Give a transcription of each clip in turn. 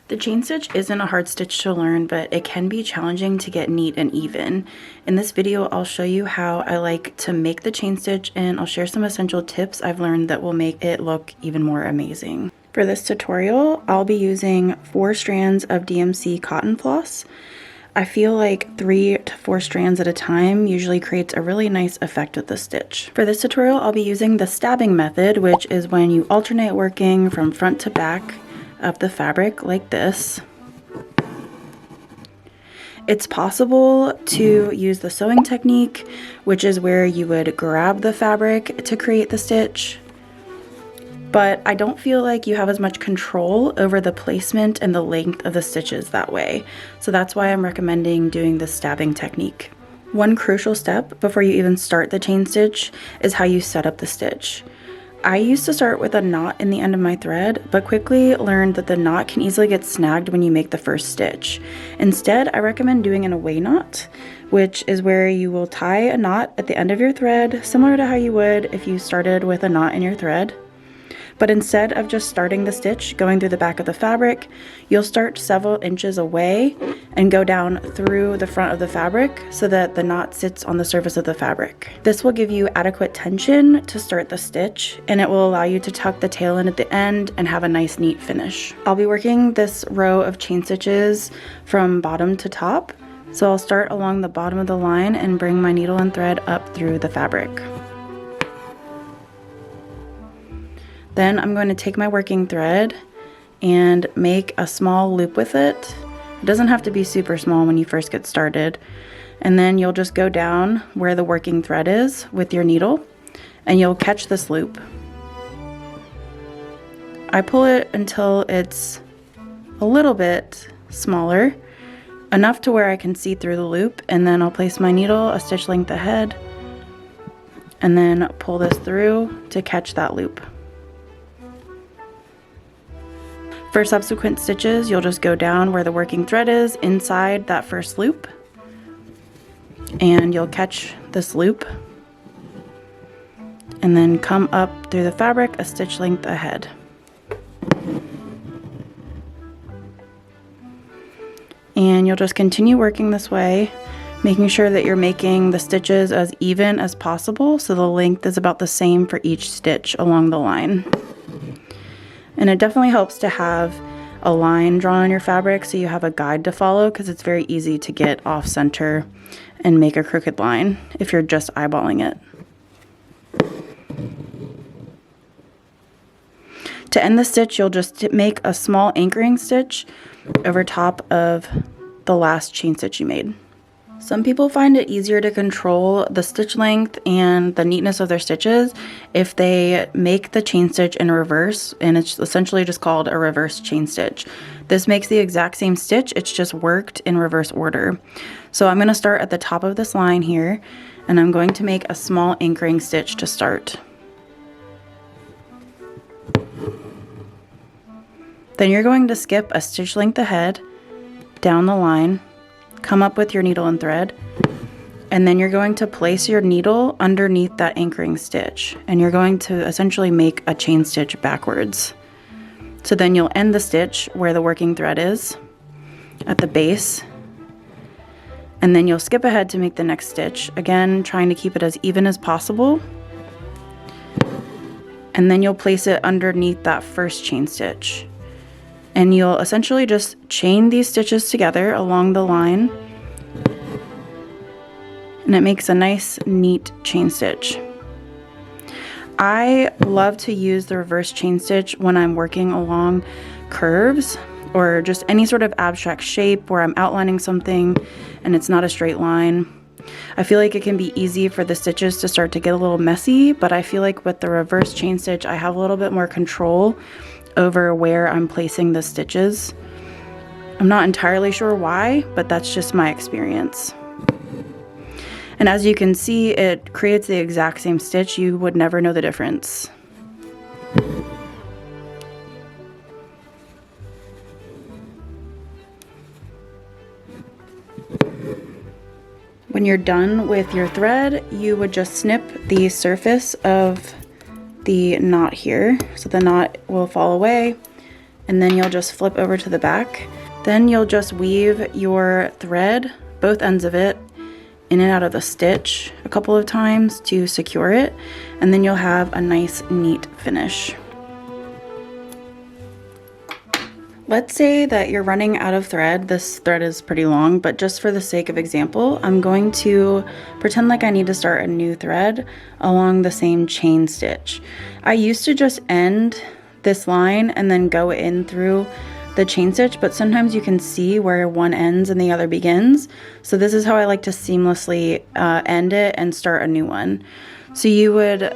The chain stitch isn't a hard stitch to learn, but it can be challenging to get neat and even. In this video, I'll show you how I like to make the chain stitch, and I'll share some essential tips I've learned that will make it look even more amazing. For this tutorial, I'll be using 4 strands of DMC cotton floss. I feel like 3 to 4 strands at a time usually creates a really nice effect with the stitch. For this tutorial, I'll be using the stabbing method, which is when you alternate working from front to back of the fabric like this. It's possible to use the sewing technique, which is where you would grab the fabric to create the stitch, but I don't feel like you have as much control over the placement and the length of the stitches that way. So that's why I'm recommending doing the stabbing technique. One crucial step before you even start the chain stitch is how you set up the stitch. I used to start with a knot in the end of my thread, but quickly learned that the knot can easily get snagged when you make the first stitch. Instead, I recommend doing an away knot, which is where you will tie a knot at the end of your thread, similar to how you would if you started with a knot in your thread. But instead of just starting the stitch going through the back of the fabric, you'll start several inches away and go down through the front of the fabric so that the knot sits on the surface of the fabric. This will give you adequate tension to start the stitch, and it will allow you to tuck the tail in at the end and have a nice neat finish. I'll be working this row of chain stitches from bottom to top, so I'll start along the bottom of the line and bring my needle and thread up through the fabric. Then I'm going to take my working thread and make a small loop with it. It doesn't have to be super small when you first get started. And then you'll just go down where the working thread is with your needle, and you'll catch this loop. I pull it until it's a little bit smaller, enough to where I can see through the loop, and then I'll place my needle a stitch length ahead and then pull this through to catch that loop. For subsequent stitches, you'll just go down where the working thread is inside that first loop, and you'll catch this loop and then come up through the fabric a stitch length ahead. And you'll just continue working this way, making sure that you're making the stitches as even as possible so the length is about the same for each stitch along the line. And it definitely helps to have a line drawn on your fabric so you have a guide to follow, because it's very easy to get off center and make a crooked line if you're just eyeballing it. To end the stitch, you'll just make a small anchoring stitch over top of the last chain stitch you made. Some people find it easier to control the stitch length and the neatness of their stitches if they make the chain stitch in reverse, and it's essentially just called a reverse chain stitch. This makes the exact same stitch, it's just worked in reverse order. So I'm going to start at the top of this line here, and I'm going to make a small anchoring stitch to start. Then you're going to skip a stitch length ahead down the line, come up with your needle and thread, and then you're going to place your needle underneath that anchoring stitch, and you're going to essentially make a chain stitch backwards. So then you'll end the stitch where the working thread is at the base, and then you'll skip ahead to make the next stitch, again trying to keep it as even as possible, and then you'll place it underneath that first chain stitch. And you'll essentially just chain these stitches together along the line, and it makes a nice, neat chain stitch. I love to use the reverse chain stitch when I'm working along curves or just any sort of abstract shape where I'm outlining something and it's not a straight line. I feel like it can be easy for the stitches to start to get a little messy, but I feel like with the reverse chain stitch, I have a little bit more control over where I'm placing the stitches. I'm not entirely sure why, but that's just my experience. And as you can see, it creates the exact same stitch. You would never know the difference. When you're done with your thread, you would just snip the surface of the knot here, so the knot will fall away, and then you'll just flip over to the back. Then you'll just weave your thread, both ends of it, in and out of the stitch a couple of times to secure it, and then you'll have a nice neat finish. Let's say that you're running out of thread. This thread is pretty long, but just for the sake of example, I'm going to pretend like I need to start a new thread along the same chain stitch. I used to just end this line and then go in through the chain stitch, but sometimes you can see where one ends and the other begins. So this is how I like to seamlessly end it and start a new one. So you would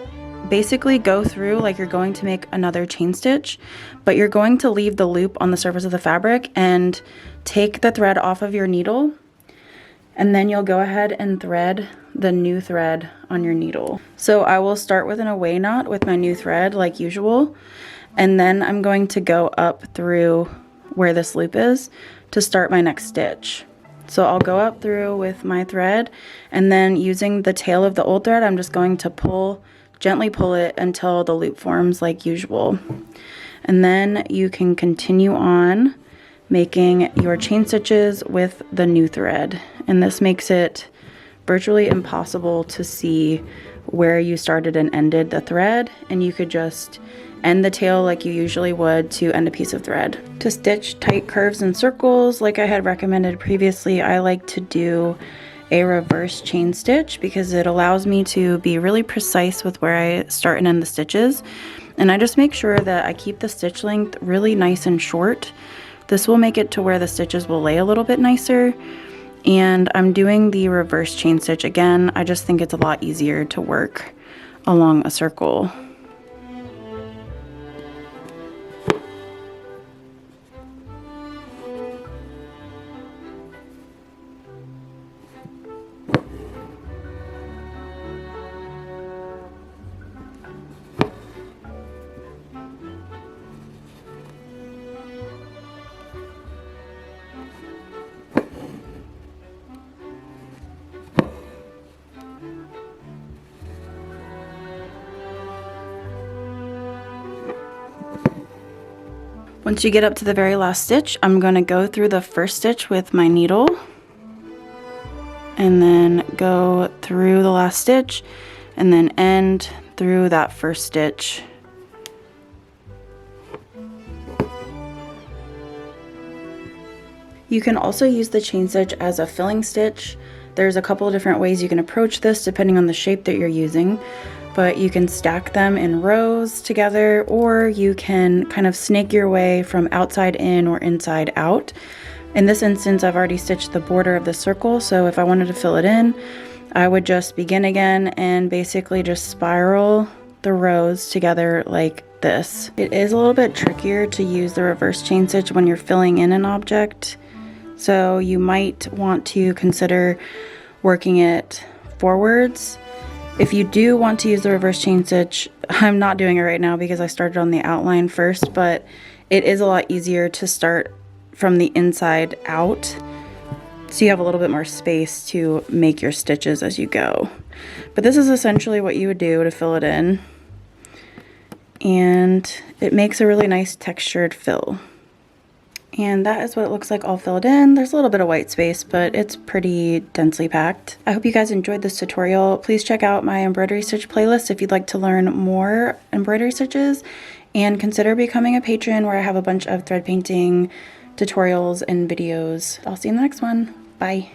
basically go through like you're going to make another chain stitch, but you're going to leave the loop on the surface of the fabric and take the thread off of your needle, and then you'll go ahead and thread the new thread on your needle. So I will start with an away knot with my new thread like usual, and then I'm going to go up through where this loop is to start my next stitch. So I'll go up through with my thread, and then using the tail of the old thread, I'm just going to gently pull it until the loop forms like usual. And then you can continue on making your chain stitches with the new thread. And this makes it virtually impossible to see where you started and ended the thread, and you could just end the tail like you usually would to end a piece of thread. To stitch tight curves and circles, like I had recommended previously, I like to do a reverse chain stitch because it allows me to be really precise with where I start and end the stitches. And I just make sure that I keep the stitch length really nice and short. This will make it to where the stitches will lay a little bit nicer. And I'm doing the reverse chain stitch again. I just think it's a lot easier to work along a circle. Once you get up to the very last stitch, I'm going to go through the first stitch with my needle and then go through the last stitch and then end through that first stitch. You can also use the chain stitch as a filling stitch. There's a couple of different ways you can approach this depending on the shape that you're using, but you can stack them in rows together, or you can kind of snake your way from outside in or inside out. In this instance, I've already stitched the border of the circle, so if I wanted to fill it in, I would just begin again and basically just spiral the rows together like this. It is a little bit trickier to use the reverse chain stitch when you're filling in an object, so you might want to consider working it forwards. If you do want to use the reverse chain stitch, I'm not doing it right now because I started on the outline first, but it is a lot easier to start from the inside out, so you have a little bit more space to make your stitches as you go. But this is essentially what you would do to fill it in, and it makes a really nice textured fill. And that is what it looks like all filled in. There's a little bit of white space, but it's pretty densely packed. I hope you guys enjoyed this tutorial. Please check out my embroidery stitch playlist if you'd like to learn more embroidery stitches, and consider becoming a patron where I have a bunch of thread painting tutorials and videos. I'll see you in the next one. Bye.